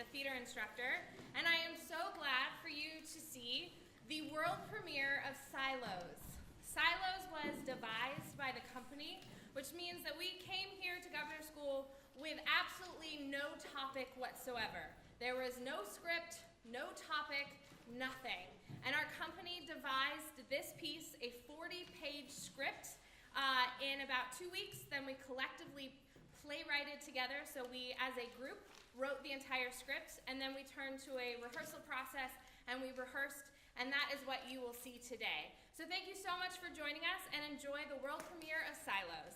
the theater instructor, and I am so glad for you to see the world premiere of Silos. Silos was devised by the company, which means that we came here to Governor School with absolutely no topic whatsoever. There was no script, no topic, nothing. And our company devised this piece, a 40-page script, in about 2 weeks. Then we collectively playwrighted together, so we, as a group, wrote the entire script, and then we turned to a rehearsal process, and we rehearsed, and that is what you will see today. So thank you so much for joining us, and enjoy the world premiere of Silos.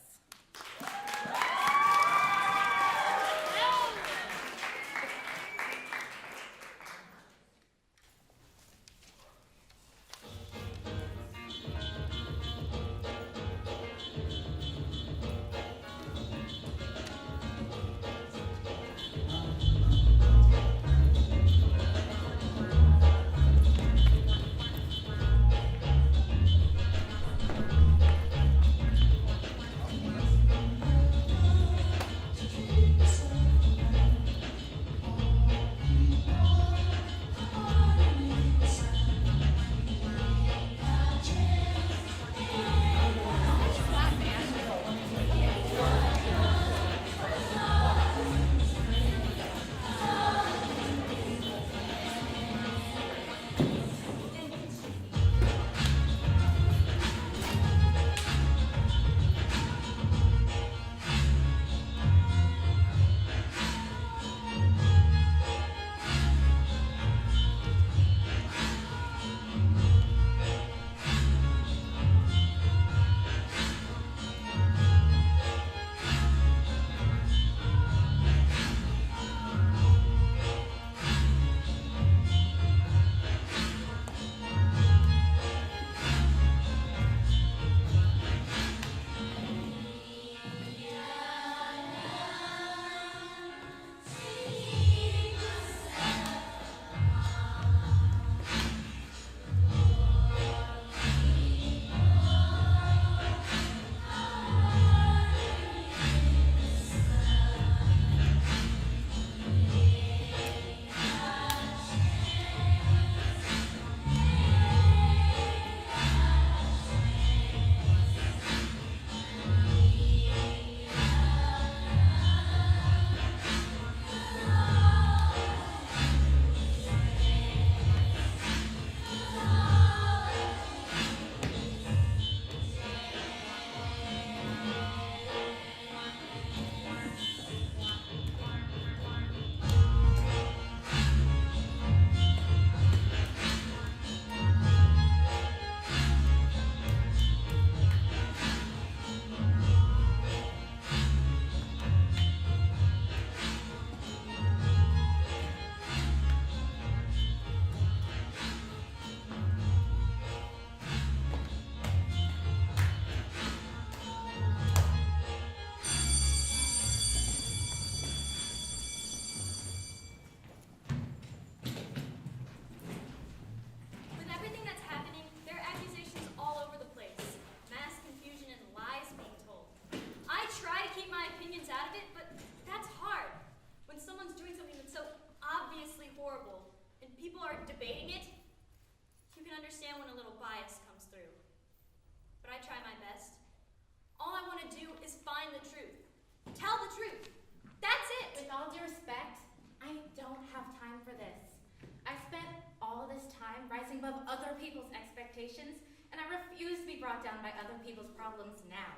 Above other people's expectations, and I refuse to be brought down by other people's problems now.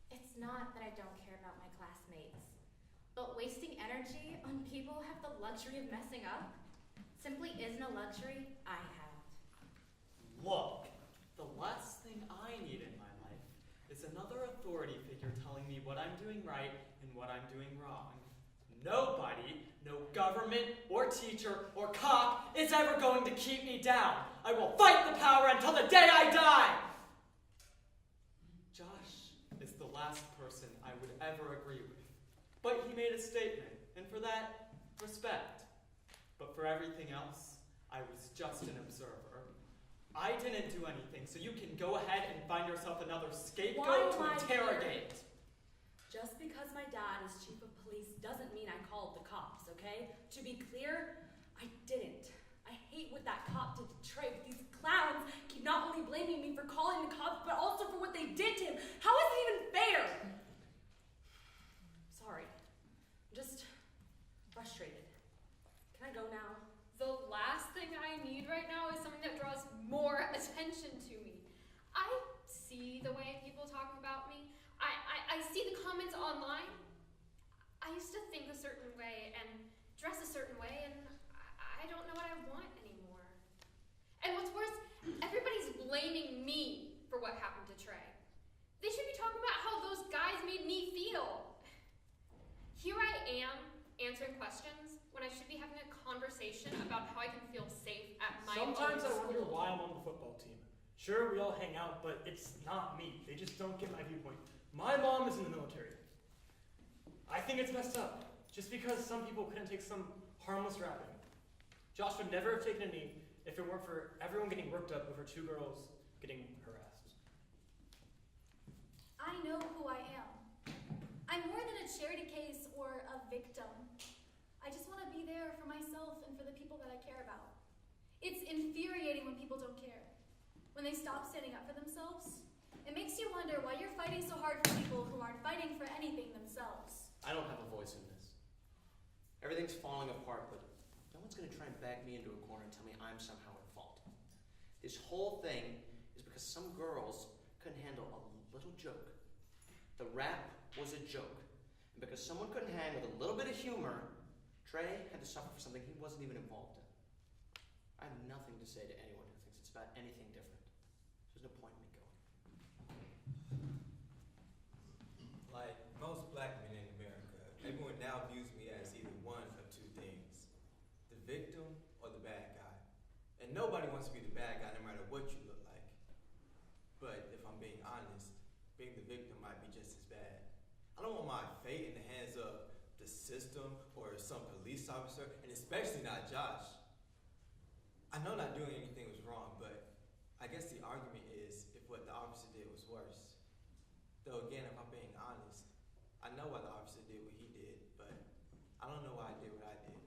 It's not that I don't care about my classmates, but wasting energy on people who have the luxury of messing up simply isn't a luxury I have. Look, the last thing I need in my life is another authority figure telling me what I'm doing right and what I'm doing wrong. Nobody, no government or teacher or cop is ever going to keep me down. I will fight the power until the day I die. Josh is the last person I would ever agree with. But he made a statement, and for that, respect. But for everything else, I was just an observer. I didn't do anything, so you can go ahead and find yourself another scapegoat to interrogate. Just because my dad is chief of police doesn't mean I called the cops, okay? To be clear, I didn't. I hate what that cop did to Trey, but these clowns keep not only blaming me for calling the cops, but also for what they did to him. How is it even fair? Sorry. I'm just frustrated. Can I go now? The last thing I need right now is something that draws more attention to me. I see the way people talk about me. I see the comments online. I used to think a certain way and dress a certain way, and I don't know what I want anymore. And what's worse, everybody's blaming me for what happened to Trey. They should be talking about how those guys made me feel. Here I am answering questions when I should be having a conversation about how I can feel safe at my Sometimes I own wonder school. why I'm on the football team. Sure, we all hang out, but it's not me. They just don't get my viewpoint. My mom is in the military. I think it's messed up. Just because some people couldn't take some harmless rapping. Josh would never have taken a knee if it weren't for everyone getting worked up over two girls getting harassed. I know who I am. I'm more than a charity case or a victim. I just want to be there for myself and for the people that I care about. It's infuriating when people don't care. When they stop standing up for themselves. It makes you wonder why you're fighting so hard for people who aren't fighting for anything themselves. I don't have a voice in this. Everything's falling apart, but no one's gonna try and back me into a corner and tell me I'm somehow at fault. This whole thing is because some girls couldn't handle a little joke. The rap was a joke. And because someone couldn't hang with a little bit of humor, Trey had to suffer for something he wasn't even involved in. I have nothing to say to anyone who thinks it's about anything different. There's no point in me going. Like most black men in America, everyone now views me as either one of two things: the victim or the bad guy. And nobody wants to be the bad guy no matter what you look like. But if I'm being honest, being the victim might be just as bad. I don't want my fate in the hands of the system or some police officer, and especially not Josh. I know not doing anything was wrong, but I guess the argument is if what the officer did was worse. Though again, if I'm being honest, I know why the officer did what he did, but I don't know why I did what I did.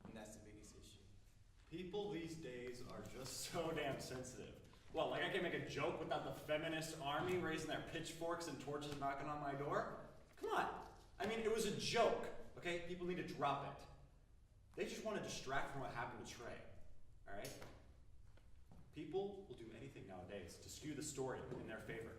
And that's the biggest issue. People these days are just so damn sensitive. Well, like I can make a joke without the feminist army raising their pitchforks and torches and knocking on my door? Come on. I mean, it was a joke, okay? People need to drop it. They just want to distract from what happened to Trey, all right? People will do anything nowadays to skew the story in their favor.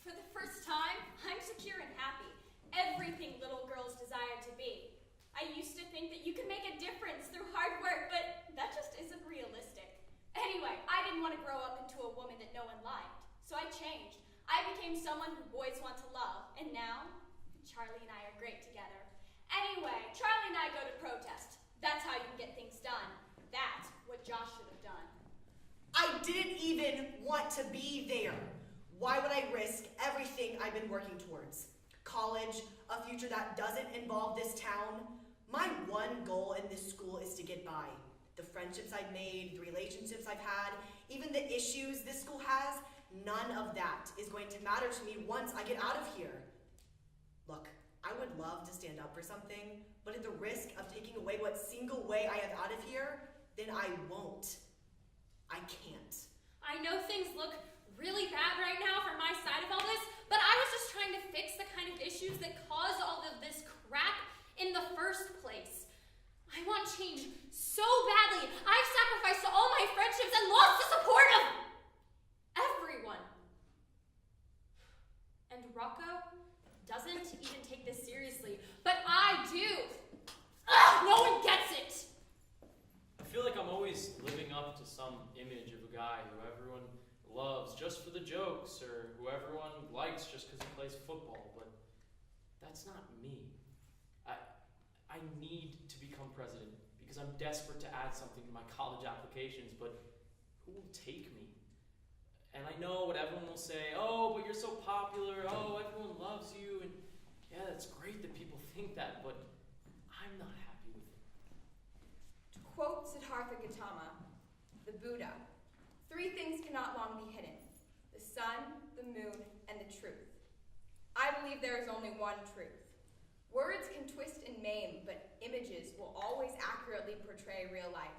For the first time, I'm secure and happy. Everything little girls desire to be. I used to think that you could make a difference through hard work, but that just isn't realistic. Anyway, I didn't want to grow up into a woman that no one liked, so I changed. I became someone who boys want to love, and now, Charlie and I are great together. Anyway, Charlie and I go to protest. That's how you can get things done. That's what Josh should have done. I didn't even want to be there. Why would I risk everything I've been working towards? College, a future that doesn't involve this town. My one goal in this school is to get by. The friendships I've made, the relationships I've had, even the issues this school has, none of that is going to matter to me once I get out of here. Look, I would love to stand up for something, but at the risk of taking away what single way I have out of here, then I won't. I can't. I know things look really bad right now from my side of all this, but I was just trying to fix the kind of issues that caused all of this crap in the first place. I want change so badly. I've sacrificed all my friendships and lost the support of everyone. And Rocco doesn't even take this seriously, but I do. Ugh, no one gets it. I feel like I'm always living up to some image of a guy who everyone loves just for the jokes, or who everyone likes just because he plays football, but that's not me. I need to become president because I'm desperate to add something to my college applications, but who will take me? And I know what everyone will say, oh, but you're so popular, oh, everyone loves you, and yeah, it's great that people think that, but I'm not happy with it. To quote Siddhartha Gautama, the Buddha, 3 things cannot long be hidden: the sun, the moon, and the truth. I believe there is only one truth. Words can twist and maim, but images will always accurately portray real life.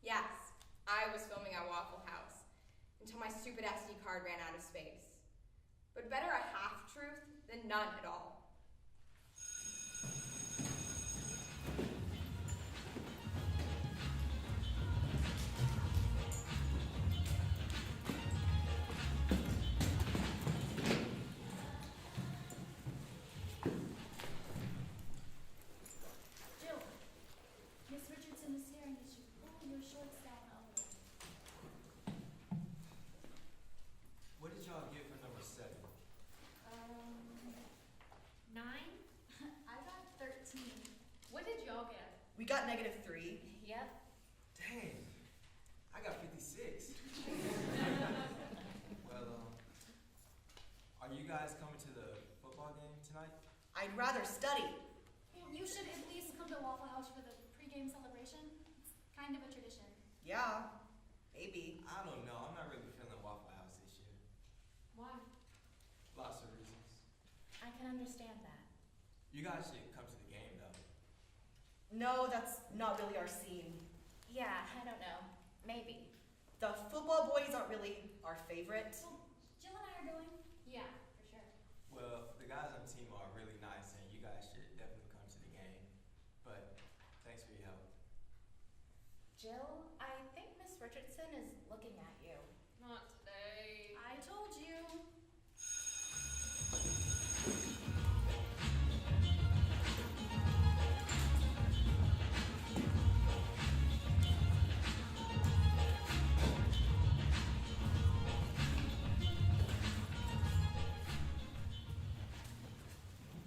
Yes, I was filming at Waffle House until my stupid SD card ran out of space. But better a half-truth than none at all. Jill, Miss Richardson is staring at you. Pull your shorts down a little. What did y'all get for number 7? 9? I got 13. What did y'all get? We got -3. Yep. Dang, I got 56. Well, are you guys coming to the football game tonight? I'd rather study. You should at least come to Waffle House for the pregame celebration. It's kind of a tradition. Yeah, maybe. I don't know. I'm not really feeling Waffle House this year. Why? Lots of reasons. I can understand that. You guys should come to the game, though. No, that's not really our scene. Yeah, I don't know. Maybe. The football boys aren't really our favorite. Well, Jill and I are going. Yeah, for sure. Well, the guys on the team are really nice, and you guys should definitely come to the game. But thanks for your help. Jill, I think Miss Richardson is looking at you. Not today. I told you.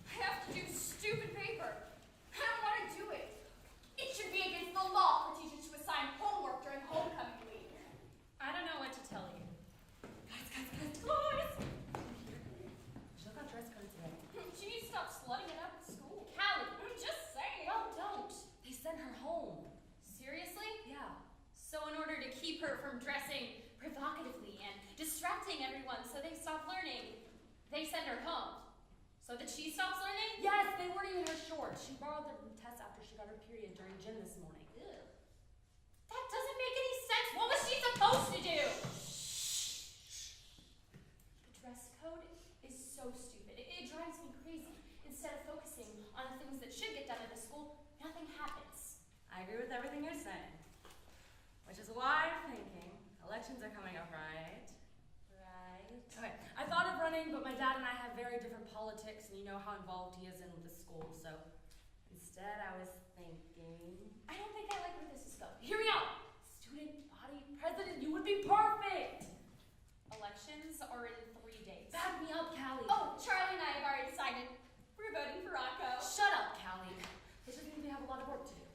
I have to do stupid paper. I don't want to do it. It should be against the law for teachers to assign homework during homecoming week. I don't know what to tell you. Guys! Jill got dress code today. She needs to stop slutting it up at school. Callie! I'm just saying. Well, don't. They sent her home. Seriously? Yeah. So in order to keep her from dressing provocatively and distracting everyone so they stop learning, they send her home. So that she stops learning? Yes, they weren't even her shorts. She borrowed them from Tess after she got her period during gym this morning. Ew. That doesn't make any sense. What was she supposed to do? The dress code is so stupid. It drives me crazy. Instead of focusing on the things that should get done at the school, nothing happens. I agree with everything you're saying. Which is why I'm thinking elections are coming up, right? Right. Okay, I thought of running, but my dad and I have very different politics, and you know how involved he is in with the school, so instead I was thinking... I don't think I like where this is going. Hear me out! Student body president, you would be perfect! Elections are in 3 days. Back me up, Callie! Oh, Charlie and I have already decided. We're voting for Rocco. Shut up, Callie. This just means we have a lot of work to do.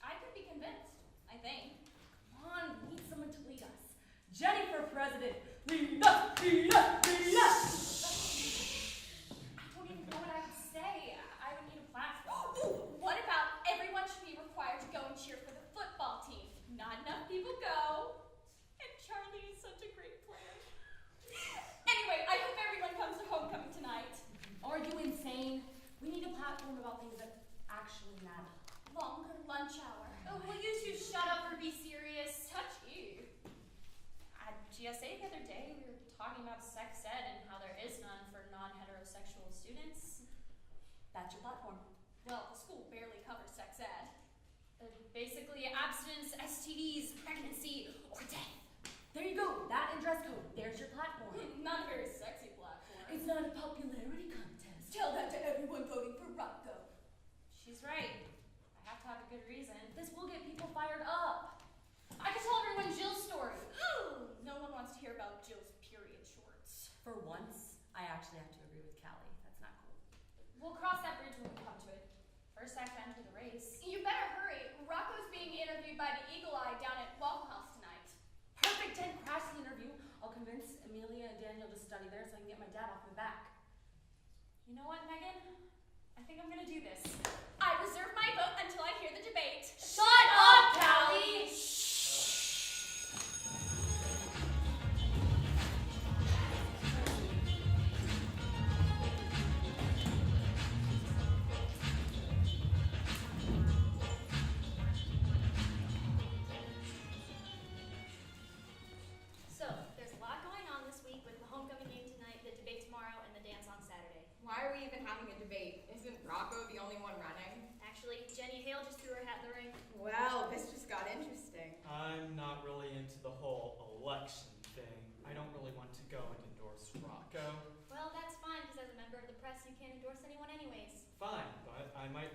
I could be convinced, I think. Come on, we need someone to lead us. Jenny for president! Lead us! Lead us! Lead us! I don't even know what I would say. I would need a platform. Ooh, what about everyone should be required to go and cheer for the football team? Not enough people go. And Charlie is such a great player. Anyway, I hope everyone comes to homecoming tonight. Are you insane? We need a platform about things that actually matter. Longer lunch hour. Oh, will you two shut up or be serious? Touchy. At GSA the other day, we were talking about sex ed and how there is none for non-heterosexual students. That's your platform. Well, the school barely covers sex ed. Basically, abstinence, STDs, pregnancy, or death. There you go. That and dress code. There's your platform. Not a very sexy platform. It's not a popularity contest. Tell that to everyone voting for Rocco. She's right. I have to have a good reason. This will get people fired up. I could tell everyone Jill's story. No one wants to hear about Jill's period shorts. For once, I actually have to agree with Callie. That's not cool. We'll cross that bridge when we come to it. First, I have to enter the race. You better hurry. Rocco's being interviewed by the Eagle Eye down at Waffle House tonight. Perfect 10 crash the interview. I'll convince Amelia and Daniel to study there so I can get my dad off my back. You know what, Megan? I think I'm gonna do this. I reserve my vote until I hear the debate. Shut up, Callie!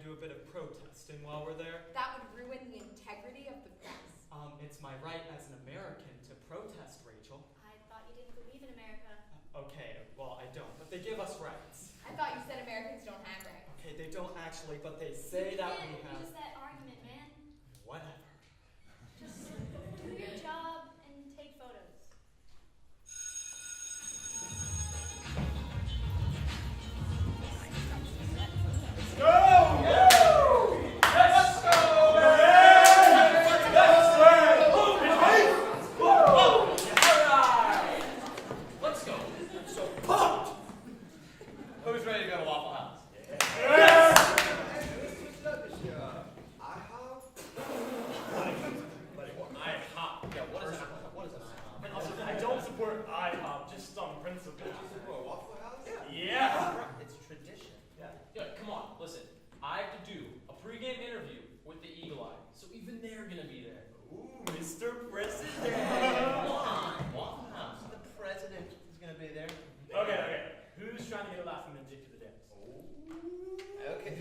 do a bit of protesting while we're there. That would ruin the integrity of the press. It's my right as an American to protest, Rachel. I thought you didn't believe in America. Okay, well, I don't, but they give us rights. I thought you said Americans don't have rights. Okay, they don't actually, but they say that we You have. can't use that argument, man. Whatever. Just do your job and take photos. Let's go. I'm so pumped. Who's ready to go to Waffle House? IHOP. Yeah, what is an IHOP? And also, I don't support IHOP, just on principle. Waffle House? Yeah. It's tradition. Yeah, come on, listen. I have to do a pregame interview with the Eagle Eye, so even they're gonna be there. Ooh, Mr. President. Come on, Waffle House. The president is gonna be there. Okay. Who's trying to get a laughing dick to the dance? Okay,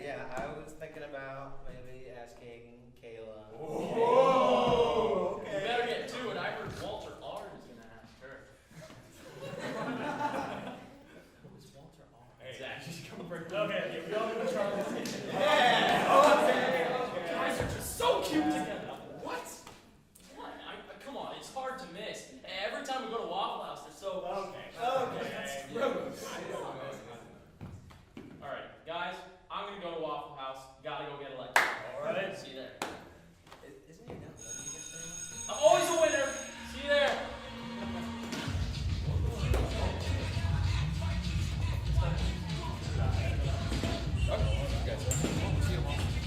yeah. I was thinking about maybe asking Kayla. Oh, okay. You better get to it. I heard Walter R is gonna ask her. Who's Walter R? Exactly. She's coming for Okay, we all know what Charlie's saying. Guys are just so cute together. What? Come on, it's hard to miss. Every time we go to Waffle House, they're so. Okay. That's gross. All right, guys, I'm gonna go to Waffle House. Gotta go get elected. All right. See you there. Isn't he not letting you get there? I'm always a winner. See you there.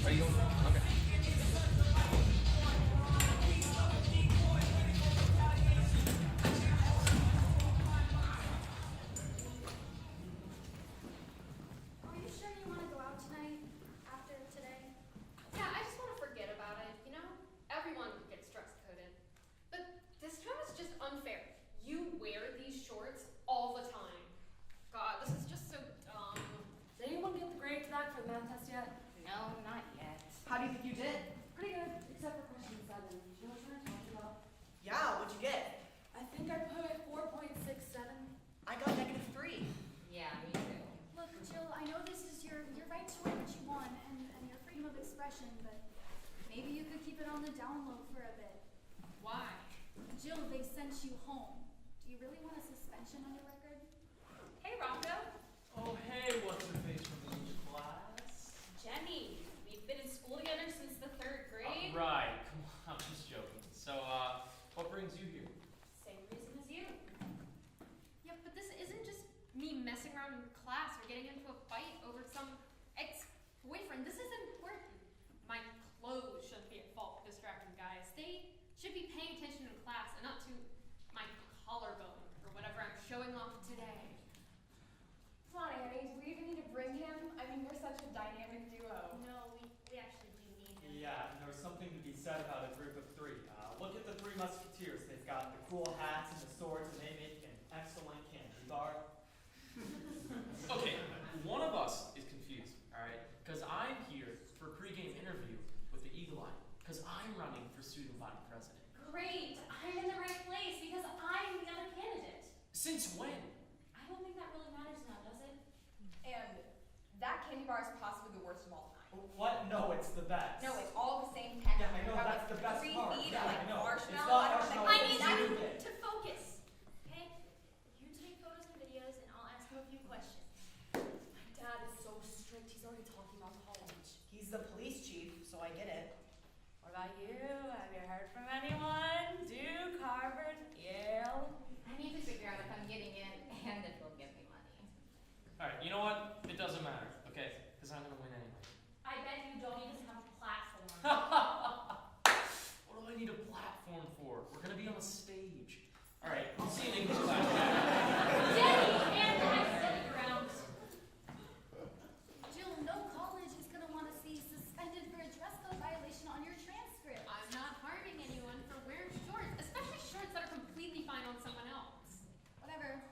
Are you okay? Are you sure you want to go out tonight after today? Yeah, I just want to forget about it, you know? Everyone gets dress coded. But this time is just unfair. You wear these shorts all the time. God, this is just so dumb. Did anyone get the grades back for the math test yet? No, not yet. How do you think you did? Pretty good, except for question 7. Do you know what I'm talking about? Yeah, what'd you get? I think I put 4.67. I got -3. Yeah, me too. Look, Jill, I know this is your right to wear what you want and your freedom of expression, but maybe you could keep it on the down low for a bit. Why? Jill, they sent you home. Do you really want a suspension on your record? Hey, Rocco. Oh, hey, what's her face from each class? Jenny. We've been in school together since the 3rd grade. Right. Come on, I'm just joking. So, what brings you here? Same reason as you. Yeah, but this isn't just me messing around in class or getting into a fight over some ex-boyfriend. This is important. My clothes shouldn't be at fault for distracting guys. They should be paying attention in class and not to my collarbone or whatever I'm showing off today. Come on, Annie, do we even need to bring him? I mean, we're such a dynamic duo. No, we actually do need him. Yeah, and there's something to be said about a group of 3. Look at the 3 musketeers. They've got the cool hats and the swords, and they make an excellent candy bar. Okay, one of us is confused, all right? Because I'm here for a pregame interview with the Eagle Eye, because I'm running for student body president. Great! I'm in the right place because I'm the other candidate. Since when? I don't think that really matters now, does it? And that candy bar is possibly the worst of all time. What? No, it's the best. No, it's all the same texture. Yeah, I know, Got, that's like, the best green part. meat Yeah, and, I like, know. marshmallow. It's not I don't marshmallow, know. I need it's you nougat. to focus. Okay? You take photos and videos, and I'll ask him a few questions. My dad is so strict, he's already talking about college. He's the police chief, so I get it. What about you? Have you heard from anyone? Duke, Harvard, Yale? I need to figure out if I'm getting in and if he'll give me money. All right, you know what? It doesn't matter, okay? Because I'm going to win anyway. I bet you don't even have a platform. What do I need a platform for? We're going to be on a stage. All right, I'll see you in English class. Jenny, and I study ground. Jill, no college is going to want to see suspended for a dress code violation on your transcript. I'm not harming anyone for wearing shorts, especially shorts that are completely fine on someone else. Whatever.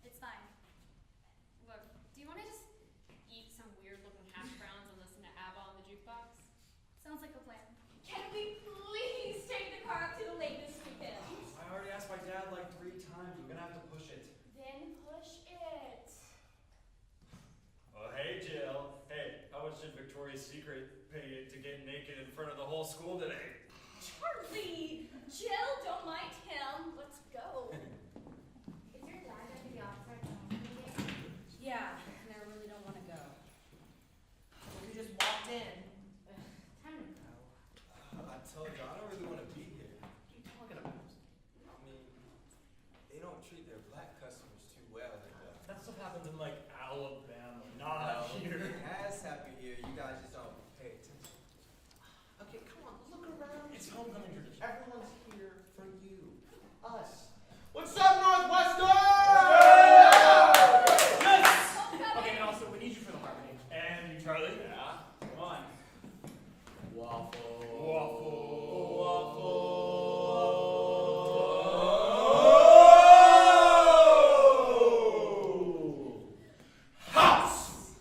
It's fine. Look, do you want to just eat some weird-looking hash browns on this Victoria's Secret paid to get naked in front of the whole school today. Charlie! Jill, don't mind him. Let's go. Is your dad going to be outside today? Yeah, and I really don't want to go. You just walked in. Time to go. I told you, I don't really want to be here. What are you talking about? I mean, they don't treat their black customers too well. That stuff happens in like Alabama, It not here. has happened here. You guys just don't pay attention. Okay, come on, look around. It's homecoming tradition. Everyone's here for you. Us. What's up, Northwestern? Yes! Okay, and also, we need you for the harmony. And you, Charlie? Yeah? Come on. Waffle. House!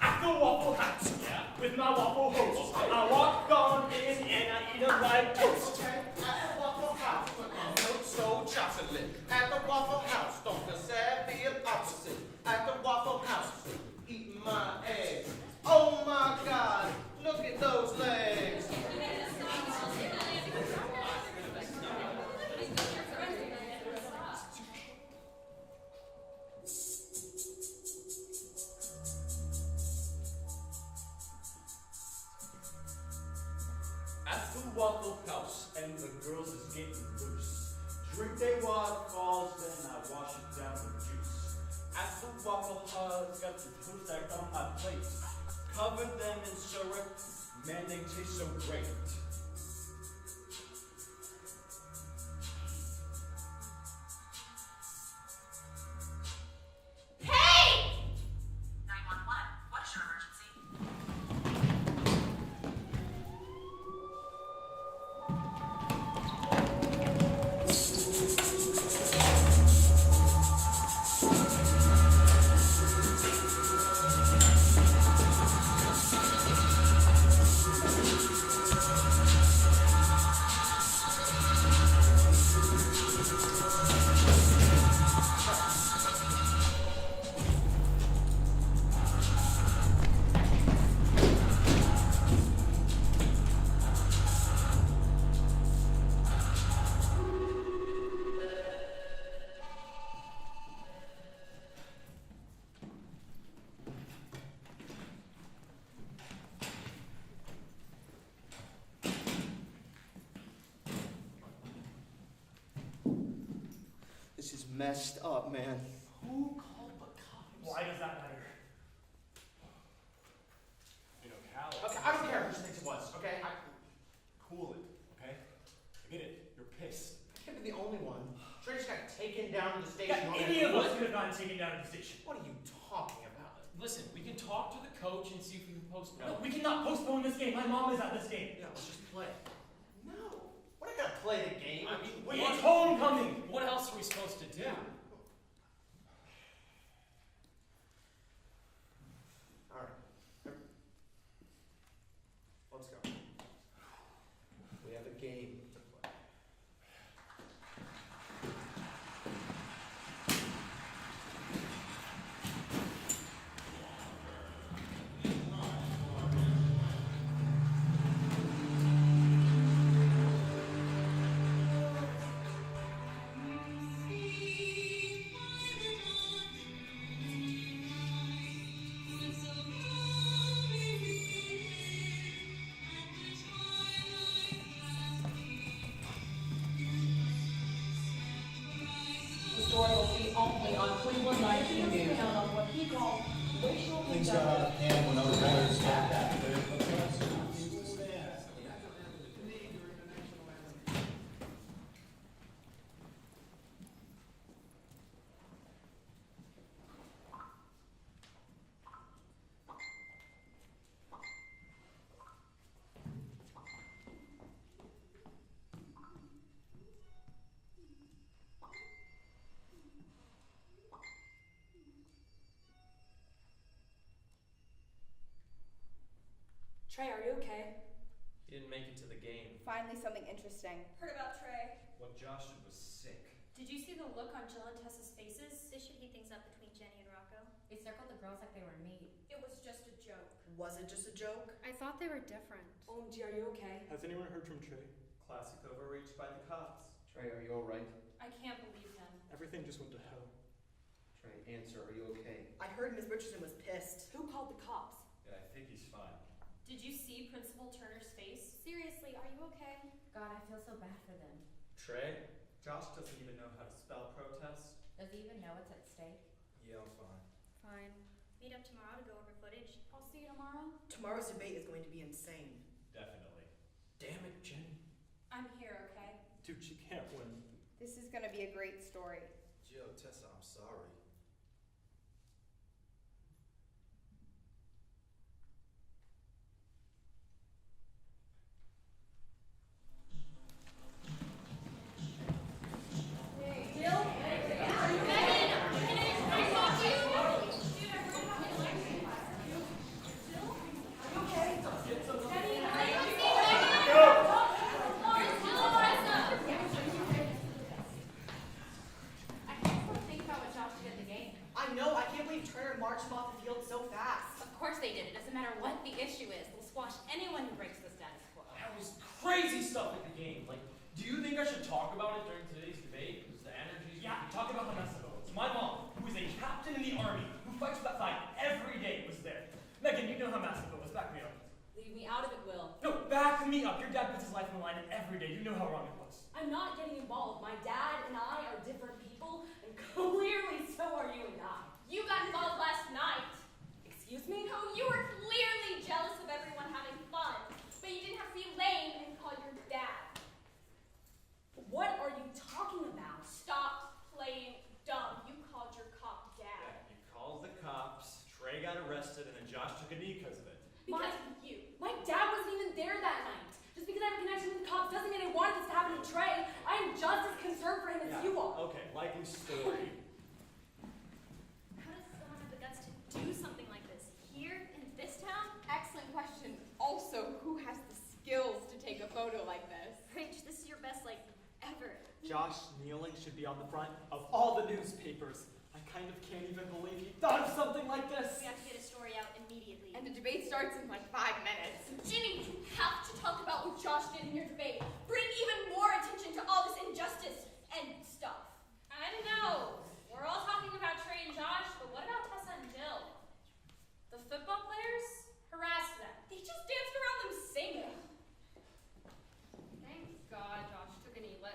At the Waffle House, with my waffle host, I walk on in and I eat 'em like toast. Okay, at the Waffle House, milk so chocolate. At the Waffle House, don't feel sad, be an opposite. At the Waffle House, eating my eggs. Oh my God, look at those legs. At the Waffle House, and the girls is getting loose. Drink they waterfalls, then I wash it down with juice. At the Waffle House, got the toast stacked on my plate. Cover them in syrup, man, they taste so great. Hey! 911, what is your emergency? This is messed up, man. Who called the cops? Why does that matter? You know, Cal. Okay, I don't care who thinks it was, okay? Cool it, okay? I get it. You're pissed. I can't be the only one. Trey just got taken down to the Yeah, station. any of us could have gotten taken down to the station. What are you talking about? Listen, we can talk to the coach and see if we can postpone. No, we cannot postpone this game. My mom is at this game. Yeah, let's just play. No, we're not gonna play the game. I mean, It's homecoming. What else are we supposed to do? All right. Let's go. We have a game to play. The story will be only on Cleveland 19 News. On what he called racial Things got out of hand when other players stepped back. Trey, are you okay? He didn't make it to the game. Finally, something interesting. Heard about Trey. What Josh did was sick. Did you see the look on Jill and Tessa's faces? They should heat things up between Jenny and Rocco. They circled the girls like they were meat. It was just a joke. Was it just a joke? I thought they were different. OMG, are you okay? Has anyone heard from Trey? Classic overreach by the cops. Trey, are you alright? I can't believe him. Everything just went to hell. Trey, answer, are you okay? I heard Miss Richardson was pissed. Who called the cops? Yeah, I think he's fine. Did you see Principal Turner's face? Seriously, are you okay? God, I feel so bad for them. Trey, Josh doesn't even know how to spell protest. Does he even know what's at stake? Yeah, I'm fine. Fine. Meet up tomorrow to go over footage. I'll see you tomorrow. Tomorrow's debate is going to be insane. Definitely. Damn it, Jenny. I'm here, okay? Dude, she can't win. This is gonna be a great story. Jill, Tessa, I'm sorry. I can't still think about what Josh did at the game. I know, I can't believe Turner marched him off the field so fast. Of course they did. It doesn't matter what the issue is. They'll squash anyone who breaks the status quo. That was crazy stuff at the game. Like, do you think I should talk about it during today's debate? Because the energy. Yeah, talk about Vanessa Owens. My mom, who is a captain in the army, who fights for that flag every day, was there. Megan, you know how massive it was. Back me up. Leave me out of it, Will. No, back me up. Your dad puts his life on the line every day. You know how wrong it was. I'm not getting involved. My dad and I are different people, and clearly so are you and I. You got involved last night. Excuse me? No, you were clearly jealous of everyone having fun, but you didn't have to be lame and call your dad. What are you talking about? Stop playing dumb. You called your cop Yeah, dad. you called the cops. Trey got arrested, and then Josh took a knee because of it. Because of you. My dad wasn't even there that night. Just because I have a connection with the cops doesn't mean I wanted this to happen to Trey. I am just as concerned for him as you are. Okay, likely story. How does someone have the guts to do something like this here in this town? Excellent question. Also, who has the skills to take a photo like this? Rach, this is your best, like, ever. Josh kneeling should be on the front of all the newspapers. I kind of can't even believe he thought of something like this. We have to get a story out immediately. And the debate starts in like 5 minutes. Jimmy, you have to talk about what Josh did in your debate. Bring even more attention to all this injustice and stuff. I don't know. We're all talking about Trey and Josh, but what about Tessa and Jill? The football players? Harassed them. They just danced around them singing. Thank God Josh took a knee. Let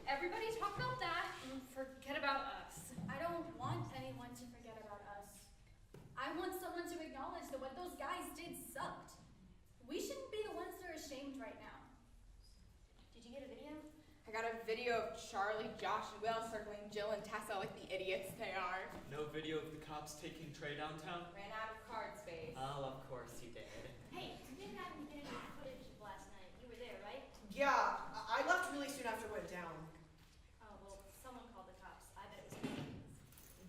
everybody talk about that and forget about us. I don't want anyone to forget about us. I want someone to acknowledge that what those guys did sucked. We shouldn't be the ones that are ashamed right now. Did you get a video? I got a video of Charlie, Josh, and Will circling Jill and Tessa like the idiots they are. No video of the cops taking Trey downtown? Ran out of card space. Oh, of course you did. Hey, you didn't have any footage of last night. You were there, right? Yeah, I left really soon after it went down. Oh, well, someone called the cops. I bet it was me.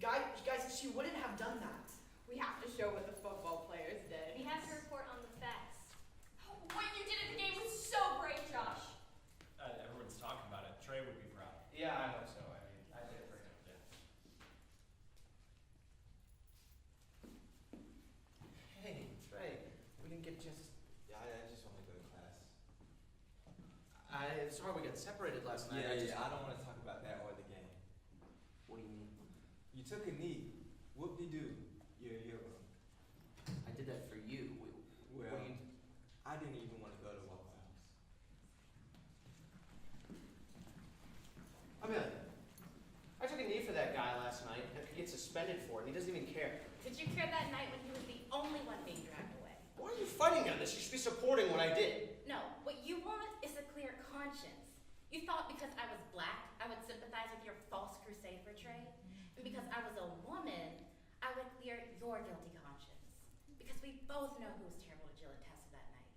Guys, she wouldn't have done that. We have to show what the football players did. We have to report on the facts. What you did at the game was so great, Josh. Everyone's talking about it. Trey would be proud. Yeah, I hope so. I mean, I did it for him. Yeah. Hey, Trey, we didn't get a chance to... Yeah, I just want to go to class. I'm sorry we got separated last night. I don't want to talk about that or the game. What do you mean? You took a knee. Whoop-de-doo. You're a hero. I did that for you. Well, What do you... I didn't even want to go to Waffle House. I mean, I took a knee for that guy last night. I could get suspended for it. He doesn't even care. Did you care that night when he was the only one being dragged away? Why are you fighting on this? You should be supporting what I did. No, what you want is a clear conscience. You thought because I was black, I would sympathize with your false crusade for Trey? And because I was a woman, I would clear your guilty conscience. Because we both know who was terrible to Jill and Tessa that night.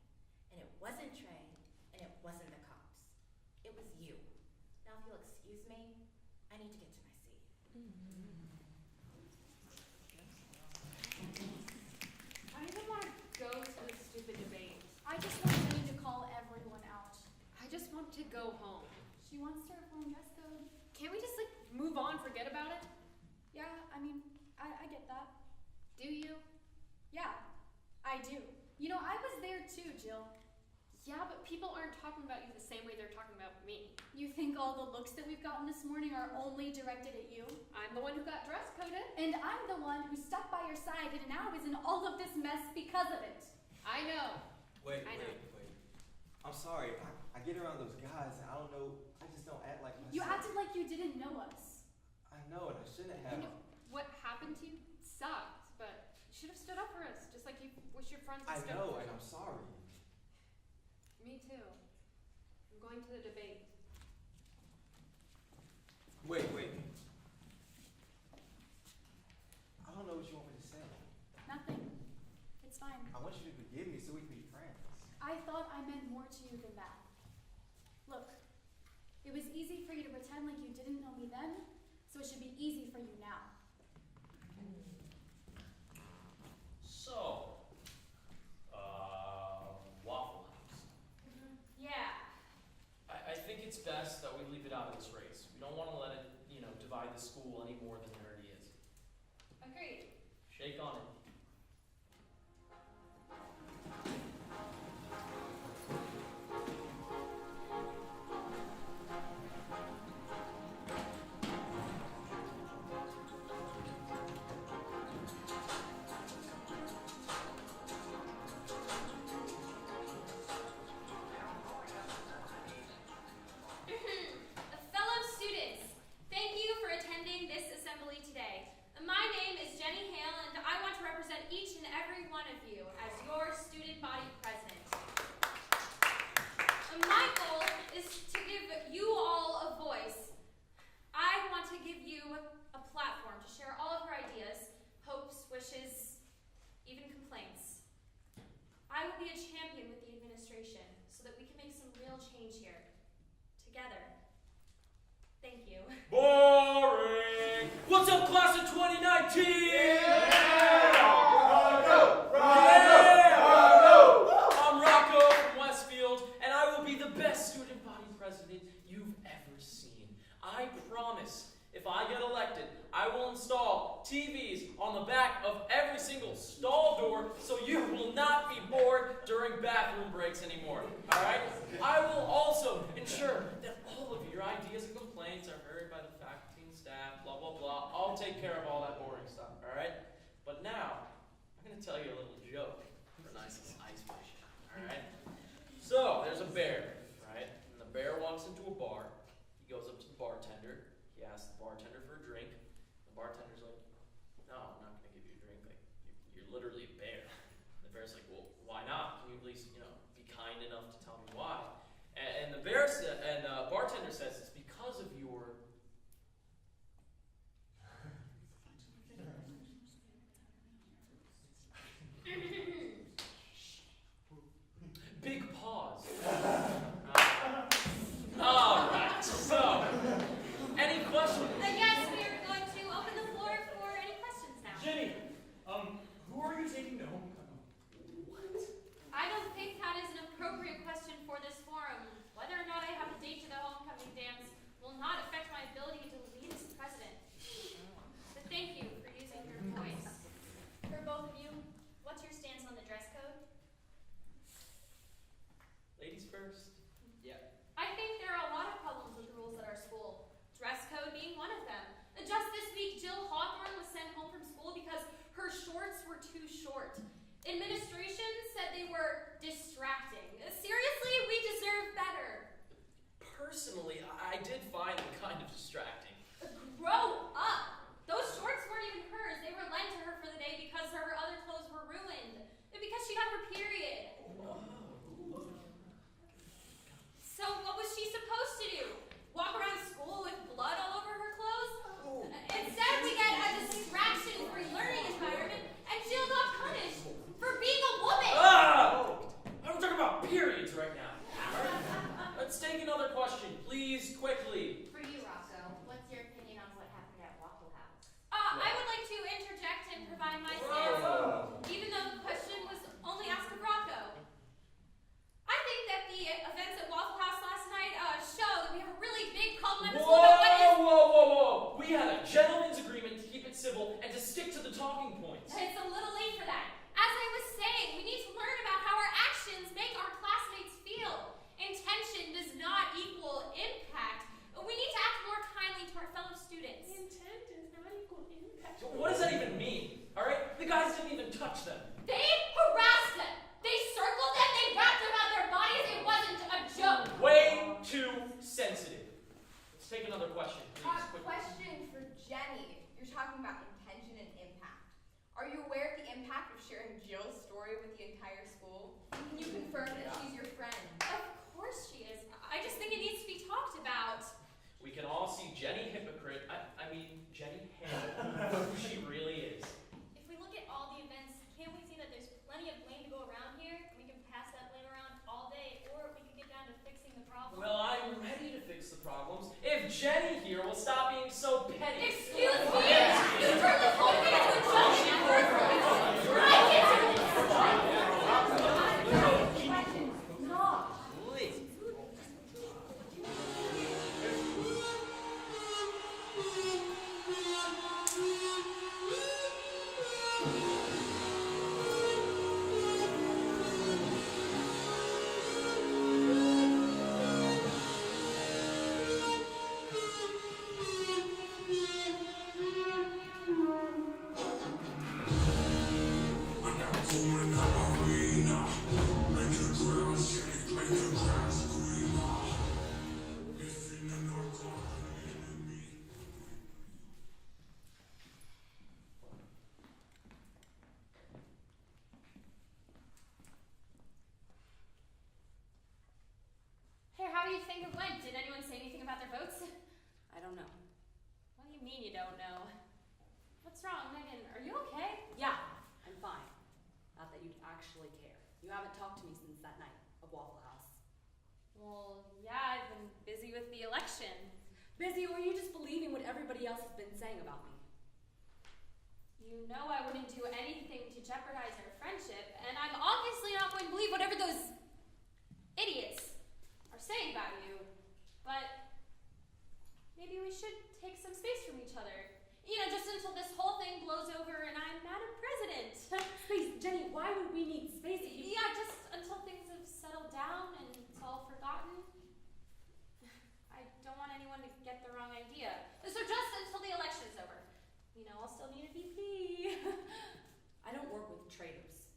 And it wasn't Trey, and it wasn't the cops. It was you. Now if you'll excuse me, I need to get to my seat. I don't even want to go to this stupid debate. I just want Jenny to call everyone out. I just want to go home. She wants to reform dress code. Can't we just like get that. Do you? Yeah, I do. You know, I was there too, Jill. Yeah, but people aren't talking about you the same way they're talking about me. You think all the looks that we've gotten this morning are only directed at you? I'm the one who got dress coded. And I'm the one who stuck by your side and now is in all of this mess because of it. I know. Wait. I'm sorry. I get around those guys and I don't know. I just don't act like myself. You acted like you didn't know us. I know, and I shouldn't have. You know, what happened to you sucked, but you should have stood up for us, just like you wish your friends I had stood know, up for and you. I'm sorry. Me too. I'm going to the debate. Wait. I don't know what you want me to say. Nothing. It's fine. I want you to forgive me so we can be friends. I thought I meant more to you than that. Look, it was easy for you to pretend like you didn't know me then, so it should be easy for you now. So, Waffle House. Yeah. I think it's best that we leave it out of this race. We don't want to let it, divide the school any more than it already is. Agreed. Shake on it. Fellow students, thank you for attending this assembly today. My name is Jenny Hale, and I want to represent each and every one of you as your student body president. My goal is to give you all a voice. I want to give you a platform to share all of your ideas, hopes, wishes, even complaints. I will be a champion with the administration so that we can make some real change here. Together. Thank you. Boring! What's up, class of 2019? I'm Rocco from Westfield, and I will be the best student body president you've ever seen. I promise, if I get elected, I will install TVs on the back of every single stall door so you will not be bored during bathroom breaks anymore. Alright? I will also ensure that all of your ideas and complaints are heard by the faculty and staff, blah, blah, blah. I'll take care of all that boring stuff, alright? But now, I'm going to tell you a little joke for a nice little icebreaker, alright? So, there's a bear, right? And the bear walks into a bar. He goes up to the bartender. He asks the bartender for a drink. The bartender's like, no, I'm not going to give you a drink. Like, you're literally a bear. And the bear's like, well, why not? Can you at least, be kind enough to tell me why? And the bartender says it's because of your big paws. All right. So, any questions? Yes, we are going to open the floor for any questions now. Jenny, who are you taking to homecoming? I don't think that is an appropriate question for this forum. Whether or not I have a date to the homecoming dance will not affect my ability to lead as president. But thank you for using your voice. For both of you, what's your stance on the dress code? Ladies first. Yeah. I think there are a lot of problems with the rules at our school. Dress code being one of them. Just this week, Jill Hawthorne was sent home from school because her shorts were too short. Administration said they were distracting. Seriously, we deserve better. Personally, I did find them kind of distracting. Grow up! Those shorts weren't even hers. They were lent to her for the day because her other clothes were ruined. And because she got her period. So what was she supposed to do? Walk around school with blood all over her clothes? Instead, we get a distraction-free learning environment, and Jill got punished for being a woman! I'm talking about periods right now. Let's take another question, please, quickly. For you, Rocco, what's your opinion on what happened at Waffle House? I would like to interject and provide my stance, even though the question was only asked of Rocco. I think that the events at Waffle House last night show that we have a really big problem at the school about what is... Whoa! We had a gentleman's agreement to keep it civil and to stick to the talking points. It's a little late for that. As I was saying, we need to learn about how our actions make our classmates feel. Intention does not equal impact. We need to act more kindly to our fellow students. Intent does not equal impact. What does that even mean? Alright? The guys didn't even touch them. They harassed them. They circled them. They wrapped them around their bodies. It wasn't a joke. Way too sensitive. Let's take another question, please. Quickly. Question for Jenny. You're talking about intention and impact. Are you aware of the impact of sharing Jill's story with the entire school? And can you confirm that she's your friend? Of course she is. I just think it needs to be talked about. We can all see Jenny hypocrite. I mean, Jenny Hale, who she really is. If we look at all the events, can't we see that there's plenty of blame to go around here? We can pass that blame around all day, or we can get down to fixing the problem. Well, I'm ready to fix the problems if Jenny here will stop being so petty. Excuse me! You turned this whole thing into a joke! I can't do this! Please. Hey, how do you think it went? Did anyone say anything about their votes? I don't know. What do you mean you don't know? What's wrong, Megan? Are you okay? Yeah, I'm fine. Not that you'd actually care. You haven't talked to me since that night of Waffle House. Well, yeah, I've been busy with the election. Busy, or are you just believing what everybody else has been saying about me? You know I wouldn't do anything to jeopardize our friendship, and I'm obviously not going to believe whatever those idiots are saying about you. But maybe we should take some space from each other. You know, just until this whole thing blows over and I'm Madam President. Space, Jenny, why would we need space if you... Yeah, just until things have settled down and it's all forgotten. I don't want anyone to get the wrong idea. So just until the election is over. You know, I'll still need a VP. I don't work with traitors.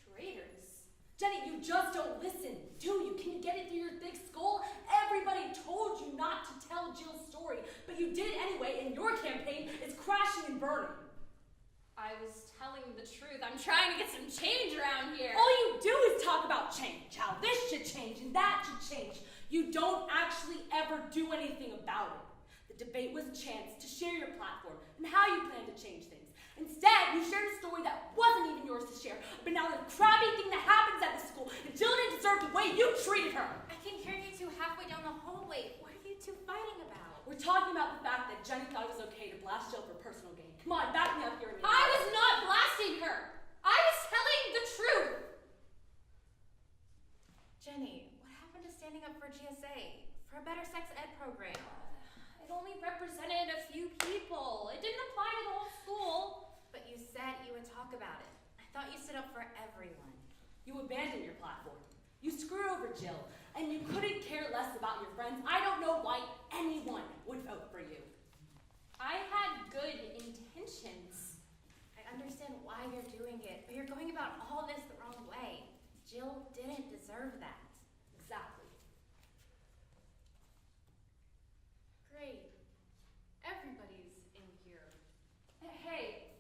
Traitors? Jenny, you just don't listen, do you? Can you get it through your thick skull? Everybody told you not to tell Jill's story, but you did anyway, and your campaign is crashing and burning. I was telling the truth. I'm trying to get some change around here. All you do is talk about change, how this should change and that should change. You don't actually ever do anything about it. The debate was a chance to share your platform and how you plan to change things. Instead, you shared a story that wasn't even yours to share, but now the crabby thing that happens at the school, and Jill didn't deserve the way you treated her. I can hear you two halfway down the hallway. What are you two fighting about? We're talking about the fact that Jenny thought it was okay to blast Jill for personal gain. Come on, back me up here. I was not blasting her. I was telling the truth. Jenny, what happened to standing up for GSA? For a better sex ed program? It only represented a few people. It didn't apply to the whole school. But you said you would talk about it. I thought you stood up for everyone. You abandoned your platform. You screwed over Jill, and you couldn't care less about your friends. I don't know why anyone would vote for you. I had good intentions. I understand why you're doing it, but you're going about all this the wrong way. Jill didn't deserve that. Exactly. Great. Everybody's in here. Hey,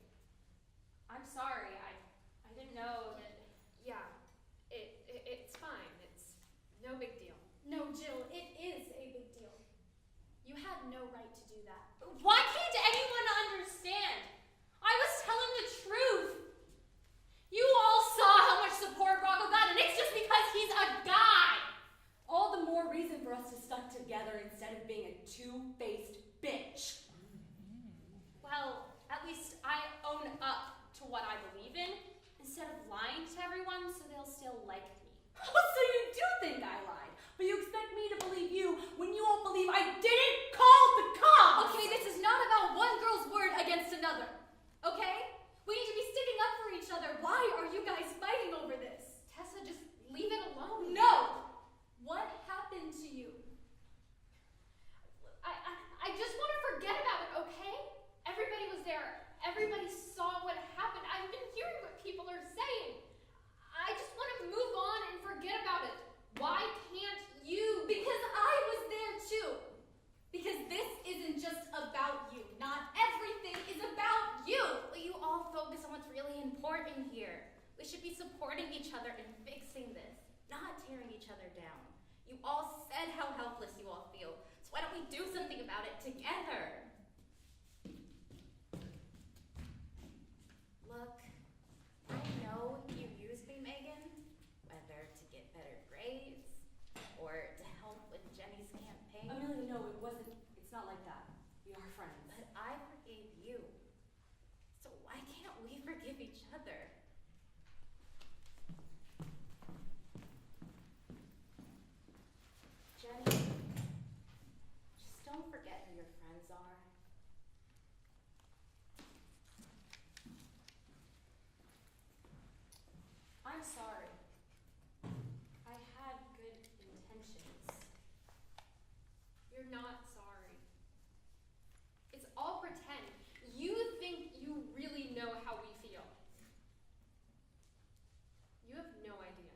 I'm sorry. I didn't know that. Yeah, it's fine. It's no big deal. No, Jill, it is a big deal. You had no right to do that. Why can't anyone understand? I was telling the truth. You all saw how much support Rocco got, and it's just because he's a guy. All the more reason for us to stick together instead of being a two-faced bitch. Well, at least I own up to what I believe in, instead of lying to everyone so they'll still like me. Oh, so you do think I lied, but you expect me to believe you when you won't believe I didn't call the cops! Okay, this is not about one girl's word against another, okay? everybody saw what happened. I've been hearing what people are saying. I just want to move on and forget about it. Why can't you? Because I was there too. Because this isn't just about you. Not everything is about you. Will you all focus on what's really important here? We should be supporting each other and fixing this, not tearing each other down. You all said how helpless you all feel, so why don't we do something about it together? Look, I know you used me, Megan, whether to get better grades or to help with Jenny's campaign. Amelia, no, it's not like that. We are friends. But I forgave you. So why can't we forgive each other? Jenny, just don't forget who your friends are. I'm sorry. I had good intentions. You're not sorry. It's all pretend. You think you really know how we feel. You have no idea.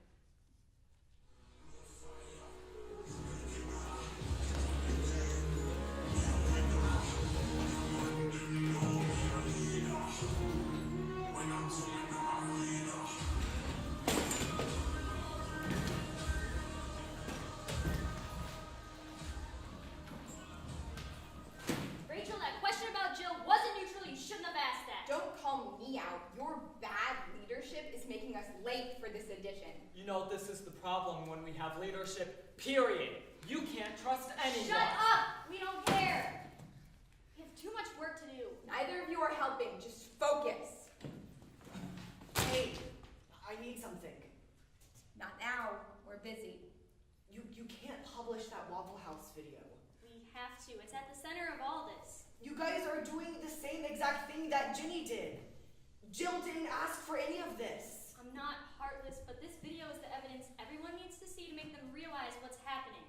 Rachel, that question about Jill wasn't neutral. You shouldn't have asked that. Don't call me out. Your bad leadership is making us late for this edition. You know, this is the problem when we have leadership, period. You can't trust anyone. Shut up! We don't care. We have too much work to do. Neither of you are helping. Just focus. Hey, I need something. Not now. We're busy. You can't publish that Waffle House video. We have to. It's at the center of all this. You guys are doing the same exact thing that Ginny did. Jill didn't ask for any of this. I'm not heartless, but this video is the evidence everyone needs to see to make them realize what's happening.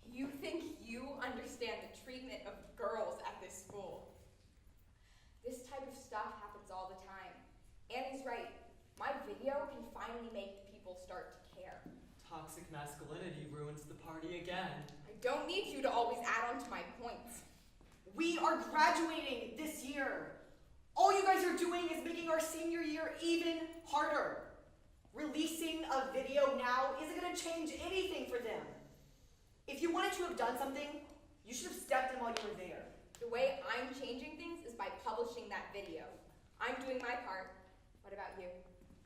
You think you understand the treatment of girls at this school. This type of stuff happens all the time. Annie's right. My video can finally make people start to care. Toxic masculinity ruins the party again. I don't need you to always add on to my points. We are graduating this year. All you guys are doing is making our senior year even harder. Releasing a video now isn't going to change anything for them. If you wanted to have done something, you should have stepped in while you were there. The way I'm changing things is by publishing that video. I'm doing my part. What about you?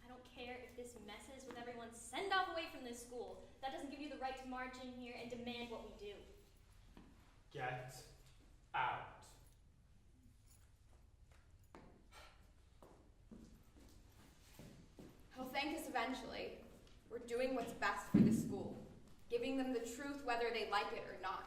I don't care if this messes with everyone's send-off away from this school. That doesn't give you the right to march in here and demand what we do. Get out. He'll thank us eventually. We're doing what's best for the school, giving them the truth whether they like it or not.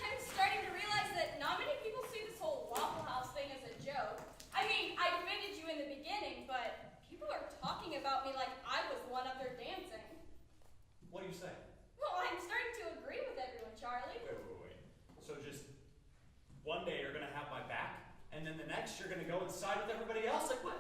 I'm starting to realize that not many people see this whole Waffle House thing as a joke. I mean, I defended you in the beginning, but people are talking about me like I was the one up there dancing. What are you saying? Well, I'm starting to agree with everyone, Charlie. Wait. So just one day you're gonna have my back, and then the next you're gonna go and side with everybody else? Like what?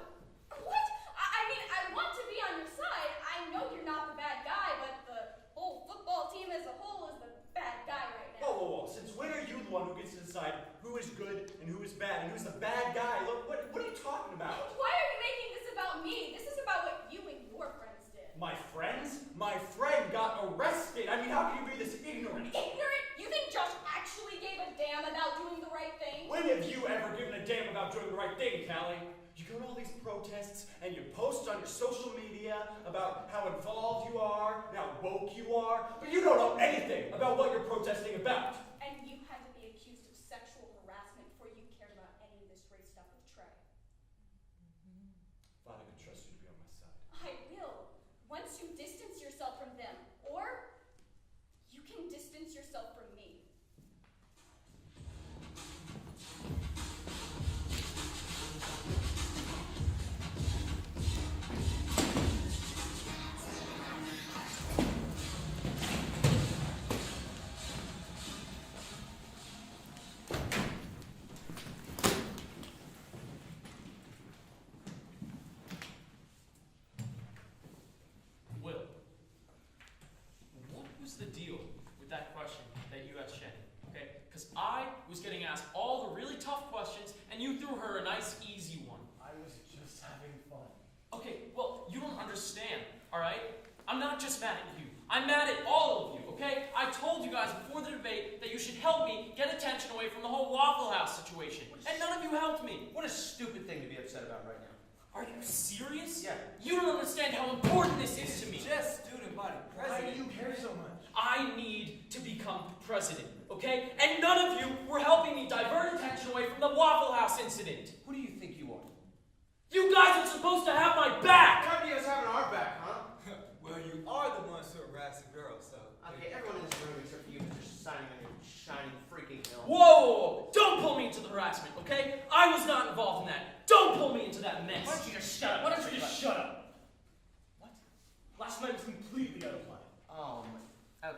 What? I mean, I want to be on your side. I know you're not the bad guy, but the whole football team as a whole is the bad guy right now. Whoa. Since when are you the one who gets to decide who is good and who is bad and who's the bad guy? Look, what are you talking about? Why are you making this about me? This is about what you and your friends did. My friends? My friend got arrested. I mean, how can you be this ignorant? Ignorant? You think Josh actually gave a damn about doing the right thing? When have you ever given a damn about doing the right thing, Callie? You go to all these protests and you post on your social media about how involved you are and how woke you are, but you don't know anything about what you're protesting about. And you had to be accused of sexual harassment before you cared about any of this race stuff with Trey. Thought I could trust you to be on my side. I will. Once you distance yourself from them, or you can distance yourself from me. threw her a nice, easy one. I was just having fun. Okay, well, you don't understand, alright? I'm not just mad at you. I'm mad at all of you, okay? I told you guys before the debate that you should help me get attention away from the whole Waffle House situation. And none of you helped me. What a stupid thing to be upset about right now. Are you serious? Yeah. You don't understand how important this is to me. Just student body Why president. do you care so much? I need to become president, okay? And none of you were helping me divert attention away from the Waffle House incident. Who do you think you are? You guys are supposed to have my back! How do you guys having our back, huh? Well, you are the ones who harass the girls, so. Okay, everyone in this room except for you is just signing on your shining freaking hill. Whoa! Don't pull me into the harassment, okay? I was not involved in that. Don't pull me into that mess. Why don't you just shut up? Why don't you just shut up? What? Last night was completely out of line. Okay.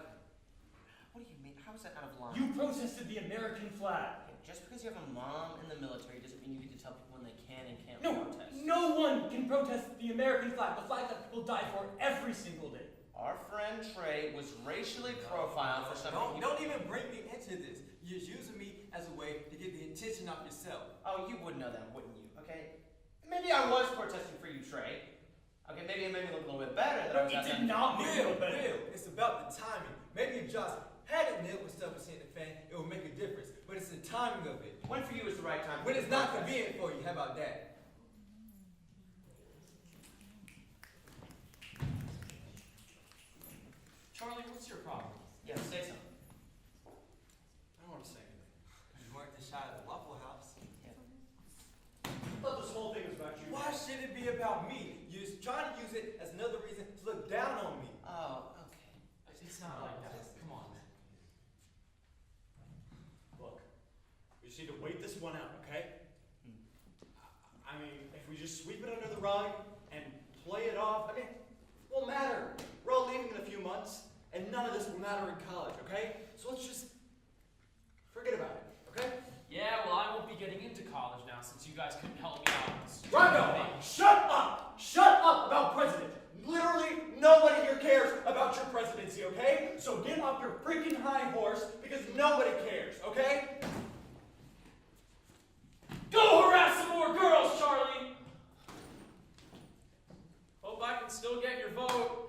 What do you mean? How is that out of line? You protested the American flag. Just because you have a mom in the military doesn't mean you get to tell people when they can and can't No, protest. no one can protest the American flag, the flag that people die for every single day. Our friend Trey was racially profiled for something. Don't even bring me into this. You're using me as a way to get the attention off yourself. Oh, you would know that, wouldn't you? Okay. Maybe I was protesting for you, Trey. Okay, maybe it made me look a little bit better. That I was It out did there. not make Real, you better. real. It's about the timing. Maybe if Josh hadn't nailed when stuff was hitting the fan, it would make a difference. But it's the timing of it. When for you is the right time? When it's not convenient for you, how about that? Charlie, what's your problem? Yeah, say something. I don't want to say anything. You weren't the shot at the Waffle House. I thought this whole thing was about you. Why should it be about me? You're just trying to use it as another reason to look down on me. Oh, okay. It's not like that. Come on, man. Look, we just need to wait this one out, okay? I mean, if we just sweep it under the rug and play it off, I mean, it won't matter. We're all leaving in a few months, and none of this will matter in college, okay? So let's just forget about it, okay? Yeah, well, I won't be getting into college now since you guys couldn't help me out. with this Rocco, thing. shut up! Shut up about president! Literally nobody here cares about your presidency, okay? So get off your freaking high horse because nobody cares, okay? Go harass some more girls, Charlie! Hope I can still get your vote.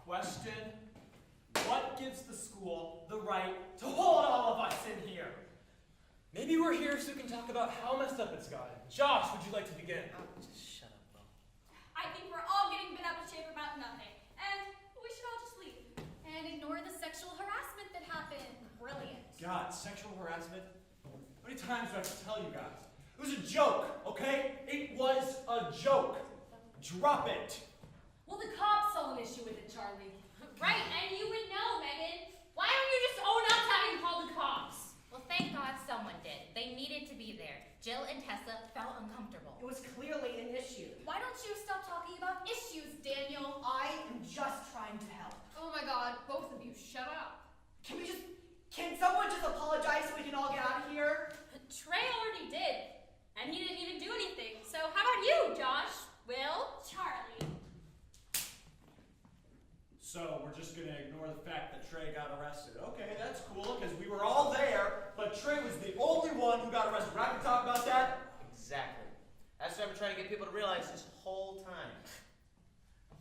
Question: what gives the school the right to hold all of us in here? Maybe we're here so we can talk about how messed up it's gotten. Josh, would you like to begin? Just shut up, Will. I think we're all getting bent out of shape about nothing. And we should all just leave. And ignore the sexual harassment that happened. Brilliant. God, sexual harassment? How many times do I have to tell you guys? It was a joke, okay? It was a joke. Drop it. Well, the cops saw an issue with it, Charlie. Right, and you would know, Megan. Why don't you just own up to having called the cops? Well, thank God someone did. They needed to be there. Jill and Tessa felt uncomfortable. It was clearly an issue. Why don't you stop talking about issues, Daniel? I am just trying to help. Oh my god, both of you, shut up. Can someone just apologize so we can all get out of here? Trey already did. And he didn't even do anything. So how about you, Josh? Will? Charlie. So we're just gonna ignore the fact that Trey got arrested. Okay, that's cool, because we were all there, but Trey was the only one who got arrested. We're not gonna talk about that? Exactly. That's what I've been trying to get people to realize this whole time.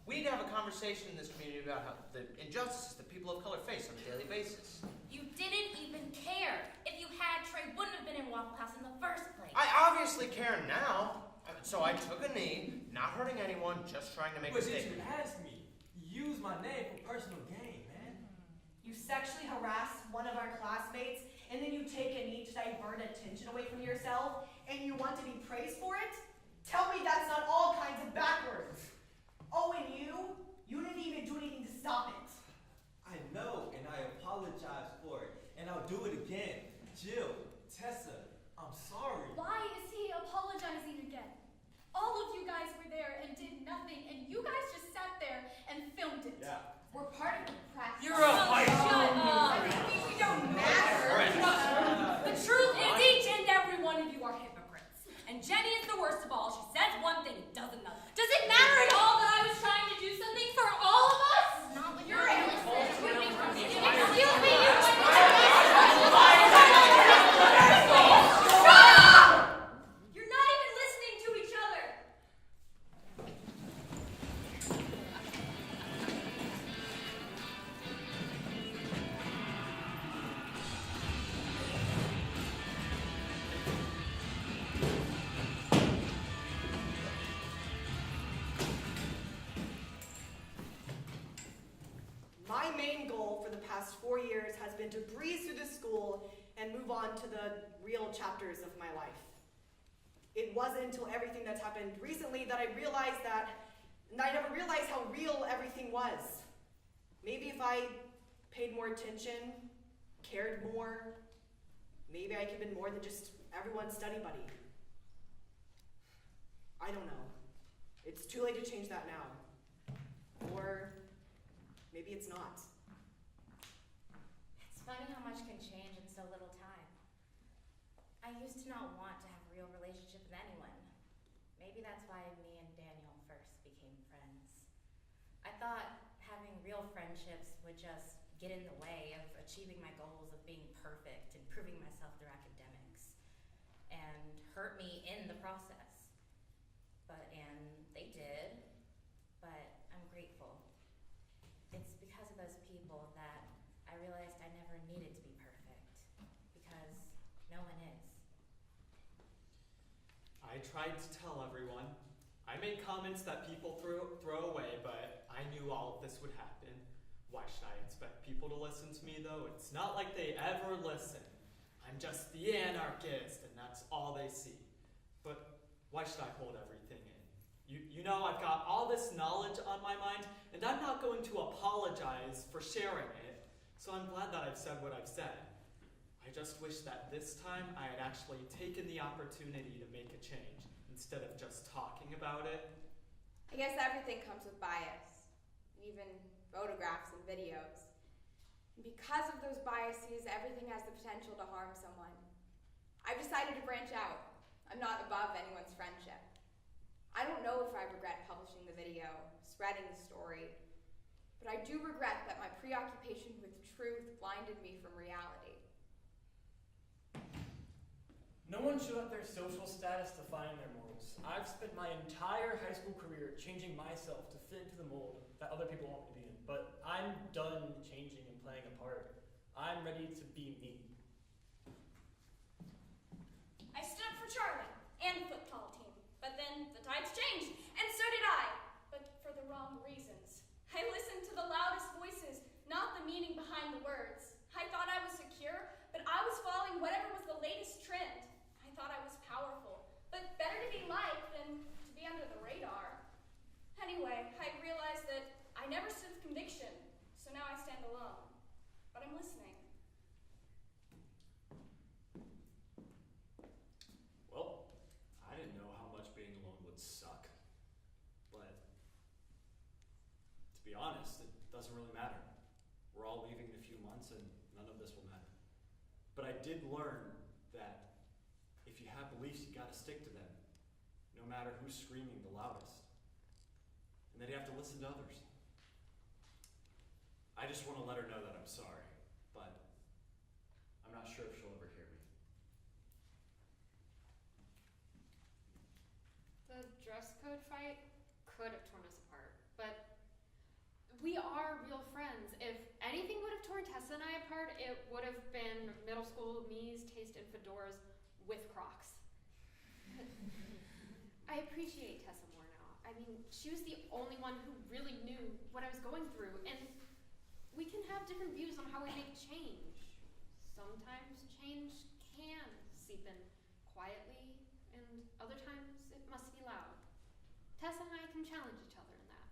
We need to have a conversation in this community about how the injustices that people of color face on a daily basis. You didn't even care. If you had, Trey wouldn't have been in Waffle House in the first place. I obviously care now. So I took a knee, not hurting anyone, just trying to make a But did statement. you ask me? You use my name for personal gain, man. You sexually harass one of our classmates, and then you take a knee to divert attention away from yourself, and you want to be praised for it? Tell me that's not all kinds of backwards. Oh, and you didn't even do anything to stop it. I know, and I apologize for it, and I'll do it again. Jill, Tessa, I'm sorry. Why is he apologizing again? All of you guys were there and did nothing, and you guys just sat there and filmed it. Yeah. We're part of the press. You're a high Shut up. We don't matter. The truth is each and every one of you are hypocrites. And Jenny is the worst of all. She says one thing and does another. Does it matter at all that I was trying to do something for all of us? Not when you're innocent. Excuse me, you You're not even listening to each other. My main goal for the past 4 years has been to breeze through the school and move on to the real chapters of my life. It wasn't until everything that's happened recently that I realized that, and I never realized how real everything was. Maybe if I paid more attention, cared more, maybe I could have been more than just everyone's study buddy. I don't know. It's too late to change that now. Or maybe it's not. It's funny how much can change in so little time. I used to not want to have a real relationship with anyone. Maybe that's why me and Daniel first became friends. I thought having real friendships would just get in the way of achieving my goals of being perfect and proving myself through academics, and hurt me in the process. And they did, but I'm grateful. It's because of those people that I realized I never needed to be perfect, because no one is. I tried to tell everyone. I made comments that people throw away, but I knew all of this would happen. Why should I expect people to listen to me, though? It's not like they ever listen. I'm just the anarchist, and that's all they see. But why should I hold everything in? You know, I've got all this knowledge on my mind, and I'm not going to apologize for sharing it, so I'm glad that I've said what I've said. I just wish that this time I had actually taken the opportunity to make a change, instead of just talking about it. I guess everything comes with bias, even photographs and videos. And because of those biases, everything has the potential to harm someone. I've decided to branch out. I'm not above anyone's friendship. I don't know if I regret publishing the video, spreading the story, but I do regret that my preoccupation with truth blinded me from reality. No one should let their social status define their morals. I've spent my entire high school career changing myself to fit into the mold that other people want me to be in, but I'm done changing and playing a part. I'm ready to be me. I stood up for Charlie and the football team, but then the tides changed, and so did I, but for the wrong reasons. I listened to the loudest voices, not the meaning behind the words. I thought I was secure, but I was following whatever was the latest trend. I thought I was powerful, but better to be liked than to be under the radar. Anyway, I realized that I never stood with conviction, so now I stand alone. But I'm listening. Well, I didn't know how much being alone would suck. But to be honest, it doesn't really matter. We're all leaving in a few months and none of this will matter. But I did learn that if you have beliefs, you gotta stick to them, no matter who's screaming the loudest. And then you have to listen to others. I just want to let her know that I'm sorry, but I'm not sure if she'll ever hear me. The dress code fight could have torn us apart, but we are real friends. If anything would have torn Tessa and I apart, it would have been middle school me's taste in fedoras with Crocs. I appreciate Tessa more now. I mean, she was the only one who really knew what I was going through, and we can have different views on how we make change. Sometimes change can seep in quietly, and other times it must be loud. Tessa and I can challenge each other in that.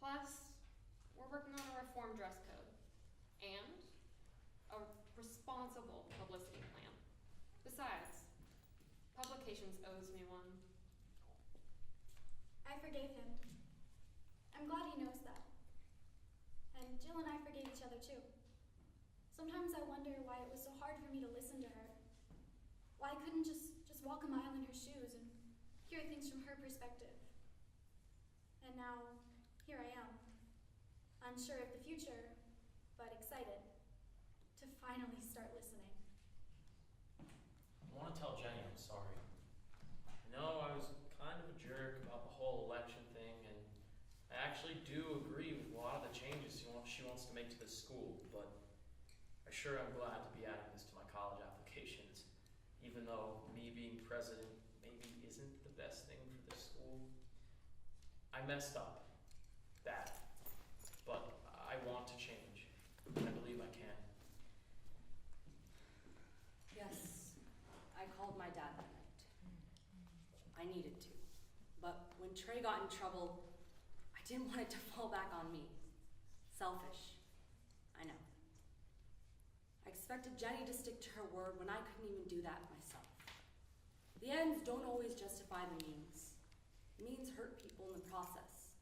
Plus, we're working on a reform dress code and a responsible publicity plan. Besides, Publications owes me one. I forgave him. I'm glad he knows that. And Jill and I forgave each other too. Sometimes I wonder why it was so hard for me to listen to her. Why I couldn't just walk a mile in her shoes and hear things from her perspective. And now, here I am, unsure of the future, but excited to finally start listening. I want to tell Jenny I'm sorry. I know I was kind of a jerk about the whole election thing, and I actually do agree with a lot of the changes she wants to make to this school, but I sure am glad to be adding this to my college applications, even though me being president maybe isn't the best thing for this school. I messed up. Bad. But I want to change. I believe I can. Yes, I called my dad that night. I needed to. But when Trey got in trouble, I didn't want it to fall back on me. Selfish. I know. I expected Jenny to stick to her word when I couldn't even do that myself. The ends don't always justify the means. Means hurt people in the process.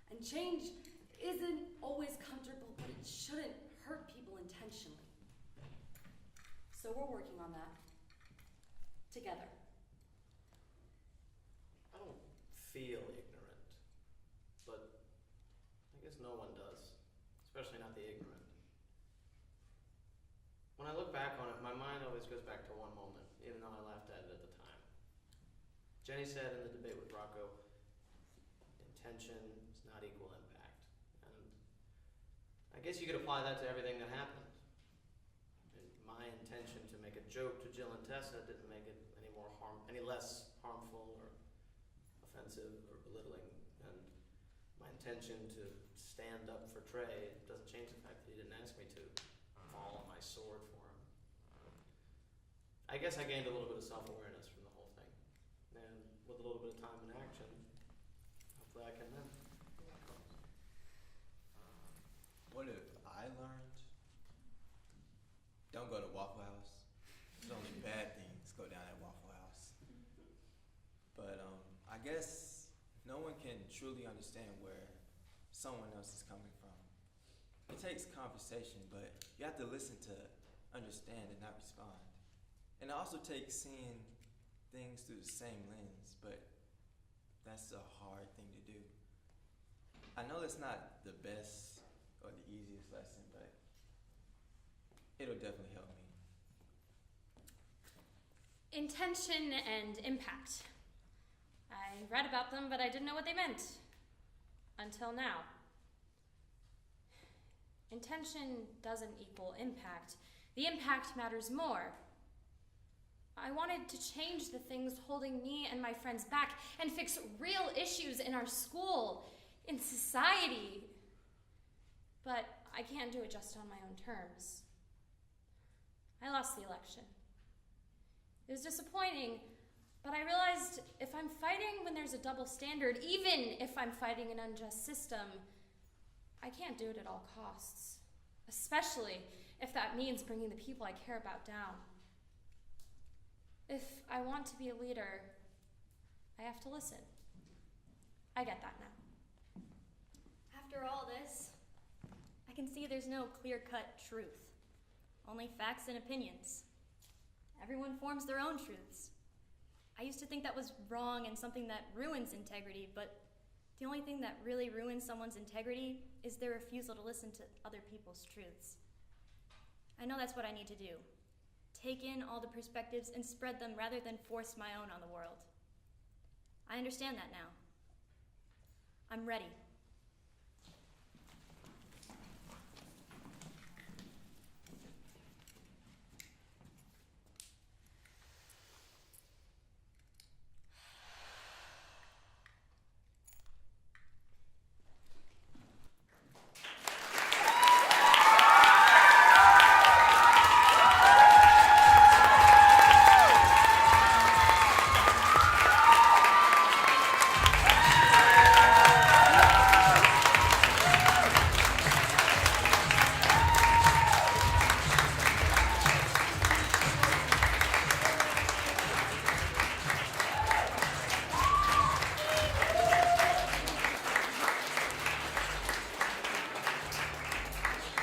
And change isn't always comfortable, but it shouldn't hurt people intentionally. So we're working on that. Together. I don't feel ignorant, but I guess no one does, especially not the ignorant. When I look back on it, my mind always goes back to one moment, even though I laughed at it at the time. Jenny said in the debate with Rocco, intention is not equal impact. And I guess you could apply that to everything that happened. And my intention to make a joke to Jill and Tessa didn't make it any less harmful or offensive or belittling. And my intention to stand up for Trey doesn't change the fact that he didn't ask me to fall on my sword for him. I guess I gained a little bit of self-awareness from the whole thing. And with a little bit of time and action, hopefully I can then. What if I learned? Don't go to Waffle House. There's only bad things go down at Waffle House. But I guess no one can truly understand where someone else is coming from. It takes conversation, but you have to listen to understand and not respond. And it also takes seeing things through the same lens, but that's a hard thing to do. I know it's not the best or the easiest lesson, but it'll definitely help me. Intention and impact. I read about them, but I didn't know what they meant. Until now. Intention doesn't equal impact. The impact matters more. I wanted to change the things holding me and my friends back and fix real issues in our school, in society. But I can't do it just on my own terms. I lost the election. It was disappointing, but I realized if I'm fighting when there's a double standard, even if I'm fighting an unjust system, I can't do it at all costs, especially if that means bringing the people I care about down. If I want to be a leader, I have to listen. I get that now. After all this, I can see there's no clear-cut truth, only facts and opinions. Everyone forms their own truths. I used to think that was wrong and something that ruins integrity, but the only thing that really ruins someone's integrity is their refusal to listen to other people's truths. I know that's what I need to do. Take in all the perspectives and spread them rather than force my own on the world. I understand that now. I'm ready.